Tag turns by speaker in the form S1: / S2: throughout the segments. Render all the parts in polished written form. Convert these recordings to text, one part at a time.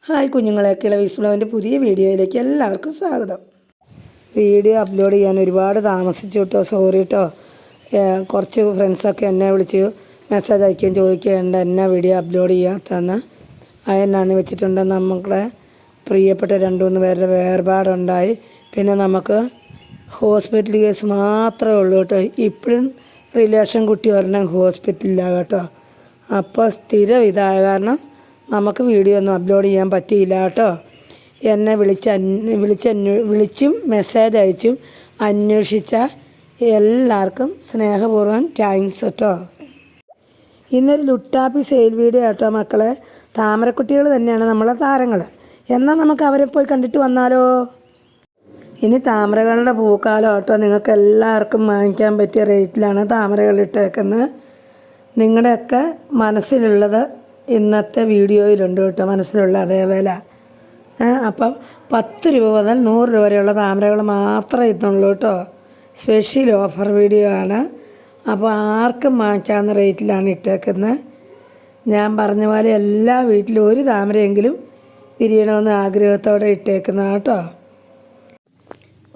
S1: Hi കുഞ്ഞുങ്ങളെ, കിളവീസ് വ്ളോഗിൻ്റെ പുതിയ വീഡിയോയിലേക്ക് എല്ലാവർക്കും സ്വാഗതം. വീഡിയോ അപ്ലോഡ് ചെയ്യാൻ ഒരുപാട് താമസിച്ചു കേട്ടോ, സോറി കേട്ടോ. കുറച്ച് ഫ്രണ്ട്സൊക്കെ എന്നെ വിളിച്ച് മെസ്സേജ് അയക്കുകയും ചോദിക്കുകയുണ്ട് എന്നാ വീഡിയോ അപ്ലോഡ് ചെയ്യാത്തതെന്ന്. അതെന്നാന്ന് വെച്ചിട്ടുണ്ട്, നമ്മളെ പ്രിയപ്പെട്ട 2-3 പേരുടെ വേർപാടുണ്ടായി. പിന്നെ നമുക്ക് ഹോസ്പിറ്റൽ കേസ് മാത്രമേ ഉള്ളൂ കേട്ടോ. ഇപ്പോഴും റിലേഷൻ കുട്ടി ഒരെണ്ണം ഹോസ്പിറ്റലിലാണ് കേട്ടോ. അപ്പോൾ സ്ഥിരം ഇതായ കാരണം നമുക്ക് വീഡിയോ ഒന്നും അപ്ലോഡ് ചെയ്യാൻ പറ്റിയില്ല കേട്ടോ. എന്നെ വിളിച്ചും മെസ്സേജ് അയച്ചും അന്വേഷിച്ച എല്ലാവർക്കും സ്നേഹപൂർവ്വം താങ്ക്സ് കേട്ടോ. ഇന്നൊരു ലുട്ടാപ്പി സെയിൽ വീഡിയോ കേട്ടോ മക്കളെ. താമരക്കുട്ടികൾ തന്നെയാണ് നമ്മളെ താരങ്ങൾ. എന്നാൽ നമുക്ക് അവരെ പോയി കണ്ടിട്ട് വന്നാലോ. ഇനി താമരകളുടെ പൂക്കാലം കേട്ടോ. നിങ്ങൾക്ക് എല്ലാവർക്കും വാങ്ങിക്കാൻ പറ്റിയ റേറ്റിലാണ് താമരകൾ ഇട്ടേക്കുന്നത്. നിങ്ങളുടെയൊക്കെ മനസ്സിലുള്ളത് ഇന്നത്തെ വീഡിയോയിലുണ്ട് കേട്ടോ, മനസ്സിലുള്ള അതേ വില. അപ്പം 10 രൂപ മുതൽ 100 രൂപ വരെയുള്ള താമരകൾ മാത്രമേ ഇന്നുള്ളൂ കേട്ടോ. സ്പെഷ്യൽ ഓഫർ വീഡിയോ ആണ്. അപ്പോൾ ആർക്കും വാങ്ങിക്കാവുന്ന റേറ്റിലാണ് ഇട്ടേക്കുന്നത്. ഞാൻ പറഞ്ഞ പോലെ എല്ലാ വീട്ടിലും ഒരു താമരയെങ്കിലും വിരിയണമെന്ന് ആഗ്രഹത്തോടെ ഇട്ടേക്കുന്നതാണ് കേട്ടോ.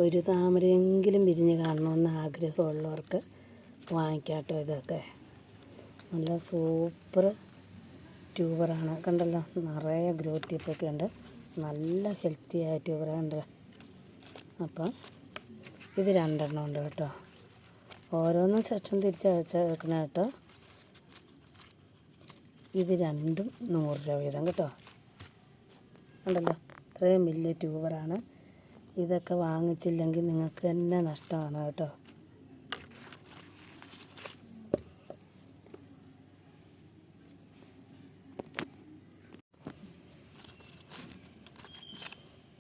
S1: ഒരു താമരയെങ്കിലും വിരിഞ്ഞ് കാണണമെന്ന് ആഗ്രഹമുള്ളവർക്ക് വാങ്ങിക്കാം കേട്ടോ. ഇതൊക്കെ നല്ല സൂപ്പർ ട്യൂബറാണ്, കണ്ടല്ലോ. നിറയെ ഗ്രോത്ത് ടിപ്പൊക്കെ ഉണ്ട്. നല്ല ഹെൽത്തി ആയ ട്യൂബറുണ്ട്. അപ്പം ഇത് 2 എണ്ണം ഉണ്ട് കേട്ടോ. ഓരോന്നും സെക്ഷൻ തിരിച്ചയച്ചേക്കുന്ന കേട്ടോ. ഇത് രണ്ടും 100 രൂപ വീതം കേട്ടോ. കണ്ടല്ലോ, ഇത്രയും വലിയ ട്യൂബറാണ്. ഇതൊക്കെ വാങ്ങിച്ചില്ലെങ്കിൽ നിങ്ങൾക്ക് തന്നെ നഷ്ടമാണ് കേട്ടോ.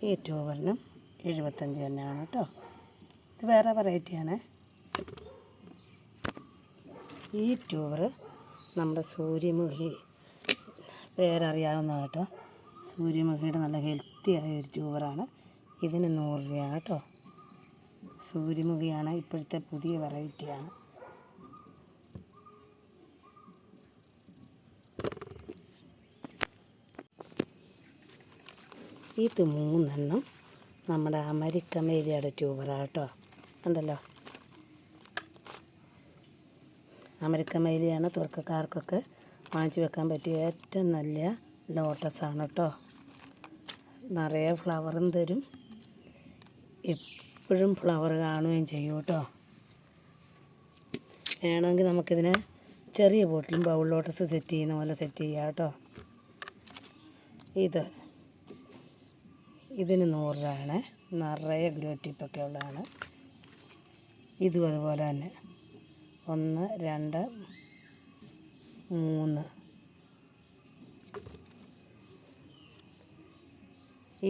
S1: ഈ ട്യൂബറിനും 75 തന്നെയാണ് കേട്ടോ. ഇത് വേറെ വെറൈറ്റിയാണ്. ഈ ട്യൂബർ നമ്മുടെ സൂര്യമുഖി പേരറിയാവുന്ന കേട്ടോ. സൂര്യമുഖിയുടെ നല്ല ഹെൽത്തി ആയ ഒരു ട്യൂബറാണ്. ഇതിന് 100 രൂപയാണ് കേട്ടോ. സൂര്യമുഖിയാണ് ഇപ്പോഴത്തെ പുതിയ വെറൈറ്റിയാണ്. ഇത് 3 എണ്ണം നമ്മുടെ അമരിക്ക മേരിയുടെ ട്യൂബറാണ് കേട്ടോ. കണ്ടല്ലോ, അമരിക്ക മേരിയാണ് തുറക്കക്കാർക്കൊക്കെ വാങ്ങിച്ച് വെക്കാൻ പറ്റിയ ഏറ്റവും നല്ല ലോട്ടസാണ് കേട്ടോ. നിറയെ ഫ്ലവറും തരും, എപ്പോഴും ഫ്ലവർ കാണുകയും ചെയ്യും കേട്ടോ. വേണമെങ്കിൽ നമുക്കിതിനെ ചെറിയ ബോട്ടിലും ബൗൾ ലോട്ടസ് സെറ്റ് ചെയ്യുന്ന പോലെ സെറ്റ് ചെയ്യാം കേട്ടോ. ഇതിന് 100 രൂപയാണ്. നിറയെ ഗ്രോ ടിപ്പൊക്കെ ഉള്ളതാണ്. ഇതും അതുപോലെ തന്നെ 1, 2, 3.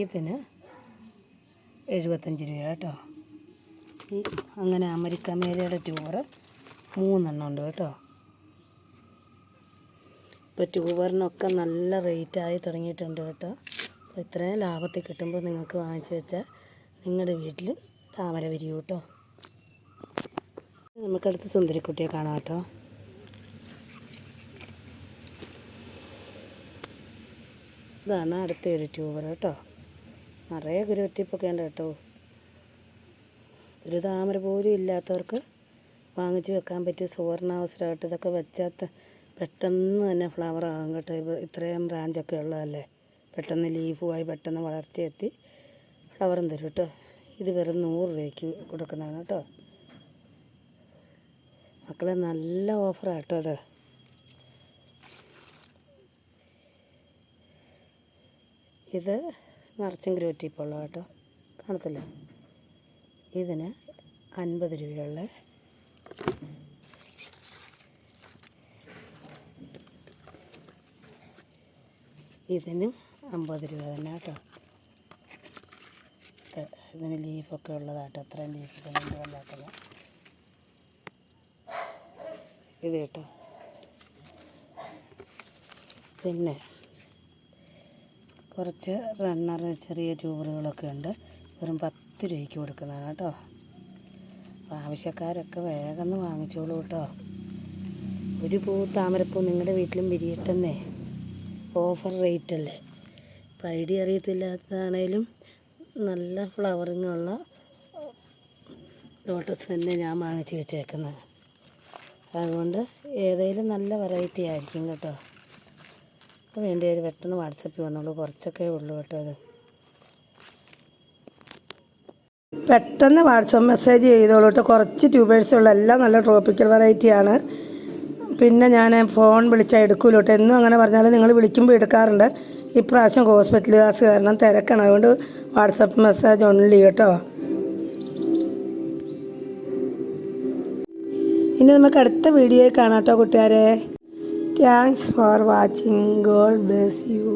S1: ഇതിന് 75 രൂപ കേട്ടോ. അങ്ങനെ അമരിക്ക മേരിയുടെ ട്യൂബർ 3 എണ്ണം ഉണ്ട് കേട്ടോ. ഇപ്പോൾ ട്യൂബറിനൊക്കെ നല്ല റേറ്റായി തുടങ്ങിയിട്ടുണ്ട് കേട്ടോ. അപ്പോൾ ഇത്രയും ലാഭത്തിൽ കിട്ടുമ്പോൾ നിങ്ങൾക്ക് വാങ്ങിച്ച് വെച്ചാൽ നിങ്ങളുടെ വീട്ടിലും താമര വിരിയും കേട്ടോ. നമുക്കടുത്ത് സുന്ദരിക്കുട്ടിയെ കാണാം കേട്ടോ. ഇതാണ് അടുത്ത ഒരു ട്യൂബർ കേട്ടോ. നിറയെ ഗ്രോറ്റിപ്പൊക്കെ ഉണ്ട് കേട്ടോ. ഒരു താമര പോലും ഇല്ലാത്തവർക്ക് വാങ്ങിച്ച് വെക്കാൻ പറ്റിയ സുവർണാവസരമായിട്ട്. ഇതൊക്കെ വെച്ചാൽ പെട്ടെന്ന് തന്നെ ഫ്ലവർ ആകും കേട്ടോ. ഇത്രയും ബ്രാഞ്ചൊക്കെ ഉള്ളതല്ലേ, പെട്ടെന്ന് ലീഫുമായി പെട്ടെന്ന് വളർച്ചയെത്തി ഫ്ലവറും തരും കേട്ടോ. ഇത് വെറും 100 രൂപയ്ക്ക് കൊടുക്കുന്നതാണ് കേട്ടോ. മക്കളെ, നല്ല ഓഫറാണ് കേട്ടോ അത്. ഇത് നിറച്ചും ഗ്രോറ്റിപ്പുള്ള കേട്ടോ, കാണത്തില്ല. ഇതിന് 50 രൂപയുള്ള. ഇതിനും 50 രൂപ തന്നെ കേട്ടോ. ഇതിന് ലീഫൊക്കെ ഉള്ളതാട്ടോ. അത്രയും ലീഫൊക്കെ വല്ലാത്തത് ഇത് കേട്ടോ. പിന്നെ കുറച്ച് റണ്ണർ ചെറിയ ട്യൂബറുകളൊക്കെ ഉണ്ട്. വെറും 10 രൂപയ്ക്ക് കൊടുക്കുന്നതാണ് കേട്ടോ. ആവശ്യക്കാരൊക്കെ വേഗം വാങ്ങിച്ചോളൂ കേട്ടോ. ഒരു താമരപ്പൂ നിങ്ങളുടെ വീട്ടിലും വിരിയട്ടെന്നേ. ഓഫർ റേറ്റ് അല്ലേ. അപ്പോൾ ഐഡിയ അറിയത്തില്ലാത്തതാണേലും നല്ല ഫ്ലവറിങ്ങുള്ള ലോട്ടസ് തന്നെ ഞാൻ വാങ്ങിച്ച് വെച്ചേക്കുന്നത്. അതുകൊണ്ട് ഏതെങ്കിലും നല്ല വെറൈറ്റി ആയിരിക്കും കേട്ടോ. അപ്പോൾ വേണ്ടിയവർ പെട്ടെന്ന് വാട്സപ്പിൽ വന്നോളൂ, കുറച്ചൊക്കെ ഉള്ളൂ കേട്ടോ. അത് പെട്ടെന്ന് വാട്സപ്പ് മെസ്സേജ് ചെയ്തോളൂ കേട്ടോ. കുറച്ച് ട്യൂബേഴ്സുള്ള എല്ലാം നല്ല ട്രോപ്പിക്കൽ വെറൈറ്റിയാണ്. പിന്നെ ഞാൻ ഫോൺ വിളിച്ചാൽ എടുക്കൂല കേട്ടോ. എന്നും അങ്ങനെ പറഞ്ഞാൽ നിങ്ങൾ വിളിക്കുമ്പോൾ എടുക്കാറുണ്ട്. ഇപ്രാവശ്യം ഹോസ്പിറ്റൽ കേസ് കാരണം തിരക്കണം, അതുകൊണ്ട് വാട്സപ്പ് മെസ്സേജ് ഓൺലി കേട്ടോ. ഇനി നമുക്ക് അടുത്ത വീഡിയോയിൽ കാണാം കേട്ടോ കൂട്ടുകാരെ. Thanks for watching. God bless you.